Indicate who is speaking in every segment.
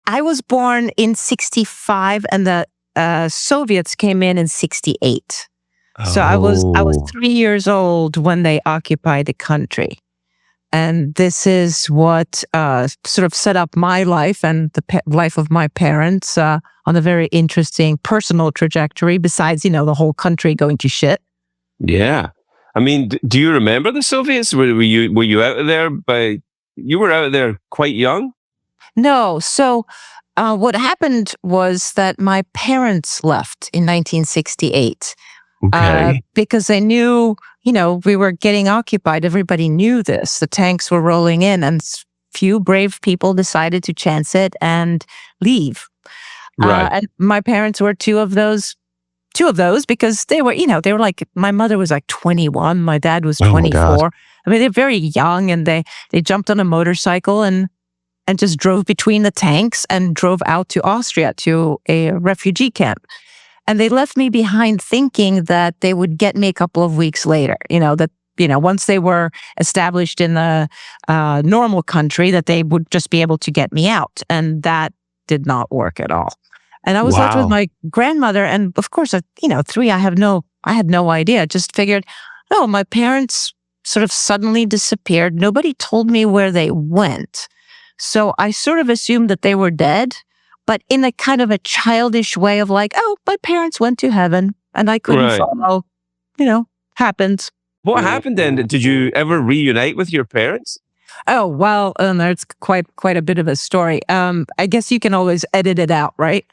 Speaker 1: I was born in 65 and the Soviets came in 68. So I was
Speaker 2: Oh,
Speaker 1: 3 years old when they occupied the country. And this is what sort of set up my life and the life of my parents on a very interesting personal trajectory, besides, the whole country going to shit.
Speaker 2: yeah. I mean, do you remember the Soviets? Were you out there by? You were out there quite young.
Speaker 1: No. So what happened was that my parents left in 1968
Speaker 2: Okay.
Speaker 1: because they knew, we were getting occupied. Everybody knew this. The tanks were rolling in, and few brave people decided to chance it and leave.
Speaker 2: Right.
Speaker 1: And my parents were two of those because they were, like, my mother was like 21, my dad was
Speaker 2: Oh my God.
Speaker 1: 24. I mean, they're very young, and they jumped on a motorcycle and just drove between the tanks and drove out to Austria to a refugee camp. And they left me behind thinking that they would get me a couple of weeks later, once they were established in the normal country, that they would just be able to get me out. And that did not work at all. And I was left with
Speaker 2: Wow.
Speaker 1: my grandmother. And of course, three, I had no idea. I just figured, no, my parents sort of suddenly disappeared. Nobody told me where they went. So I sort of assumed that they were dead, but in a kind of a childish way of like, oh, my parents went to heaven and I couldn't
Speaker 2: Right.
Speaker 1: follow, happens.
Speaker 2: What happened then? Did you ever reunite with your parents?
Speaker 1: Oh, well, there's quite a bit of a story. I guess you can always edit it out, right?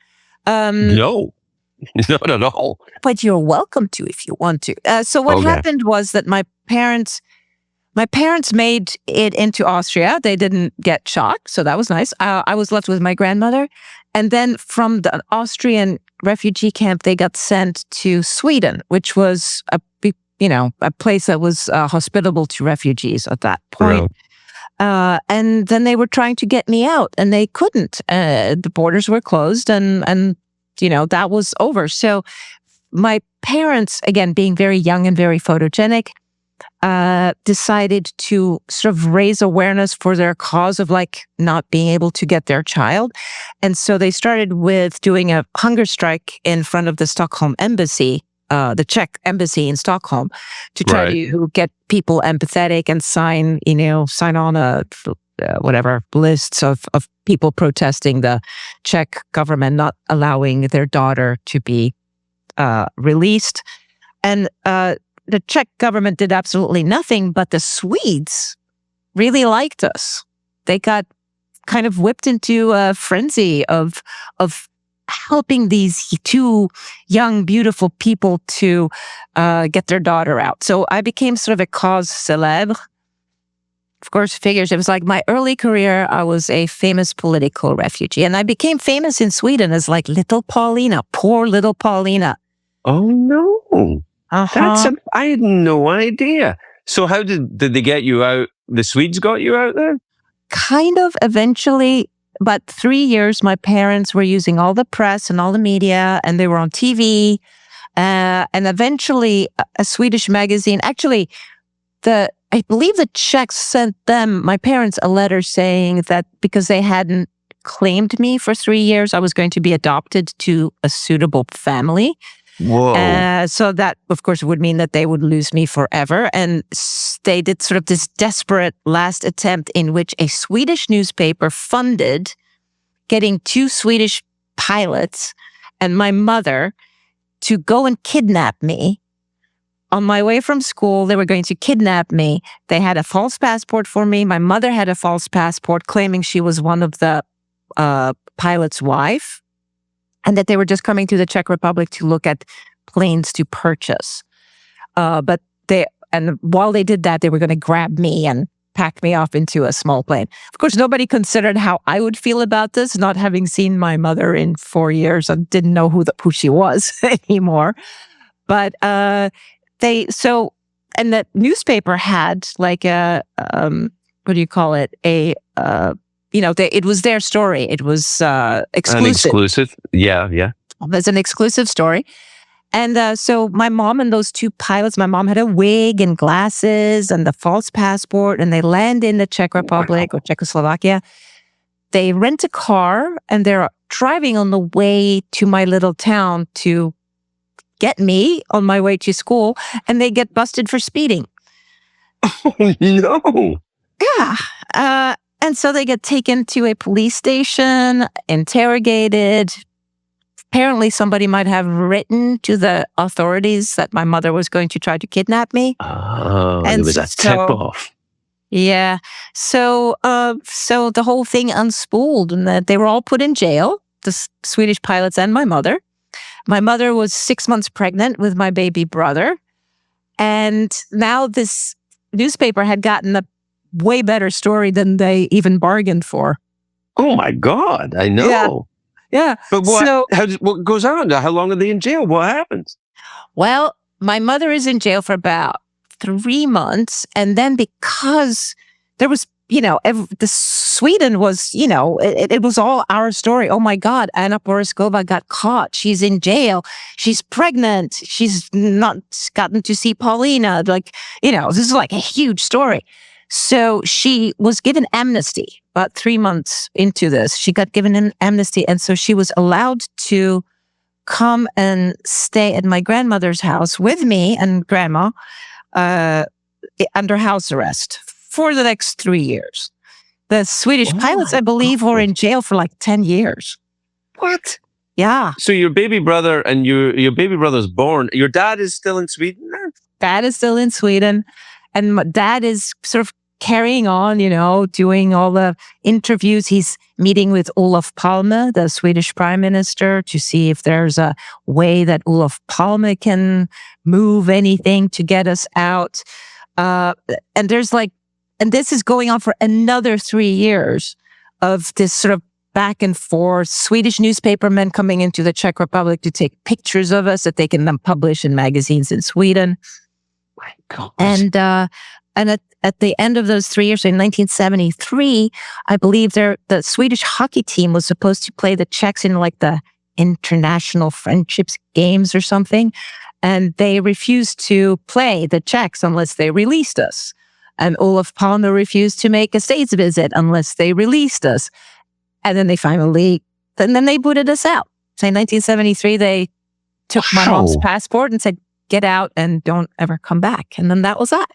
Speaker 2: No, not at all.
Speaker 1: But you're welcome to if you want to. So what
Speaker 2: Okay.
Speaker 1: happened was that my parents made it into Austria. They didn't get shot, so that was nice. I was left with my grandmother. And then from the Austrian refugee camp, they got sent to Sweden, which was a place that was hospitable to refugees at that point.
Speaker 2: Right.
Speaker 1: And then they were trying to get me out, and they couldn't. The borders were closed, and that was over. So my parents, again, being very young and very photogenic, decided to sort of raise awareness for their cause of like not being able to get their child. And so they started with doing a hunger strike in front of the Stockholm embassy, the Czech embassy in Stockholm, to try
Speaker 2: Right.
Speaker 1: to get people empathetic and sign on a whatever lists of people protesting the Czech government not allowing their daughter to be released. And the Czech government did absolutely nothing, but the Swedes really liked us. They got kind of whipped into a frenzy of helping these two young, beautiful people to get their daughter out. So I became sort of a cause célèbre. Of course, figures, it was like my early career, I was a famous political refugee. And I became famous in Sweden as like little Paulina, poor little Paulina.
Speaker 2: Oh no.
Speaker 1: Uh-huh.
Speaker 2: I had no idea. So how did they get you out? The Swedes got you out there?
Speaker 1: Kind of eventually, but 3 years, my parents were using all the press and all the media, and they were on TV. And eventually, a Swedish magazine, actually, I believe the Czechs sent my parents, a letter saying that because they hadn't claimed me for 3 years, I was going to be adopted to a suitable family.
Speaker 2: Whoa.
Speaker 1: So that, of course, would mean that they would lose me forever. And they did sort of this desperate last attempt in which a Swedish newspaper funded getting 2 Swedish pilots and my mother to go and kidnap me. On my way from school, they were going to kidnap me. They had a false passport for me. My mother had a false passport claiming she was one of the pilot's wife, and that they were just coming to the Czech Republic to look at planes to purchase. But while they did that, they were going to grab me and pack me off into a small plane. Of course, nobody considered how I would feel about this, not having seen my mother in 4 years and didn't know who she was anymore. But and the newspaper had like what do you call it? It was their story. It was exclusive.
Speaker 2: An exclusive? Yeah.
Speaker 1: There's an exclusive story. And so my mom and those 2 pilots, my mom had a wig and glasses and the false passport, and they land in the Czech Republic or Czechoslovakia. they rent a car and they're driving on the way to my little town to get me on my way to school, and they get busted for speeding.
Speaker 2: Oh, no.
Speaker 1: Yeah. And so they get taken to a police station, interrogated. Apparently, somebody might have written to the authorities that my mother was going to try to kidnap me.
Speaker 2: Oh,
Speaker 1: And
Speaker 2: it was a
Speaker 1: so-
Speaker 2: tip-off.
Speaker 1: Yeah. So the whole thing unspooled, and that they were all put in jail, the Swedish pilots and my mother. My mother was 6 months pregnant with my baby brother. And now this newspaper had gotten a way better story than they even bargained for.
Speaker 2: Oh, my God. I know.
Speaker 1: Yeah.
Speaker 2: But what goes on? How long are they in jail? What happens?
Speaker 1: Well, my mother is in jail for about 3 months. And then because there was, the Sweden was, it was all our story. Oh my God, Anna Porizkova got caught. She's in jail. She's pregnant. She's not gotten to see Paulina. This is like a huge story. So she was given amnesty about 3 months into this. She got given an amnesty. And so she was allowed to come and stay at my grandmother's house with me and grandma under house arrest for the next 3 years. The Swedish pilots, I believe, were in jail for like 10 years.
Speaker 2: What?
Speaker 1: Yeah.
Speaker 2: So your baby brother and your baby brother's born. Your dad is still in Sweden now?
Speaker 1: Dad is still in Sweden. And my dad is sort of carrying on, doing all the interviews. He's meeting with Olof Palme, the Swedish prime minister, to see if there's a way that Olof Palme can move anything to get us out. And this is going on for another 3 years of this sort of back and forth. Swedish newspapermen coming into the Czech Republic to take pictures of us that they can then publish in magazines in Sweden.
Speaker 2: My God.
Speaker 1: And at the end of those 3 years, in 1973, I believe the Swedish hockey team was supposed to play the Czechs in like the international friendships games or something. And they refused to play the Czechs unless they released us. And Olof Palme refused to make a states visit unless they released us. And then they booted us out. So in 1973, they took my mom's passport and said, get out and don't ever come back. And then that was that.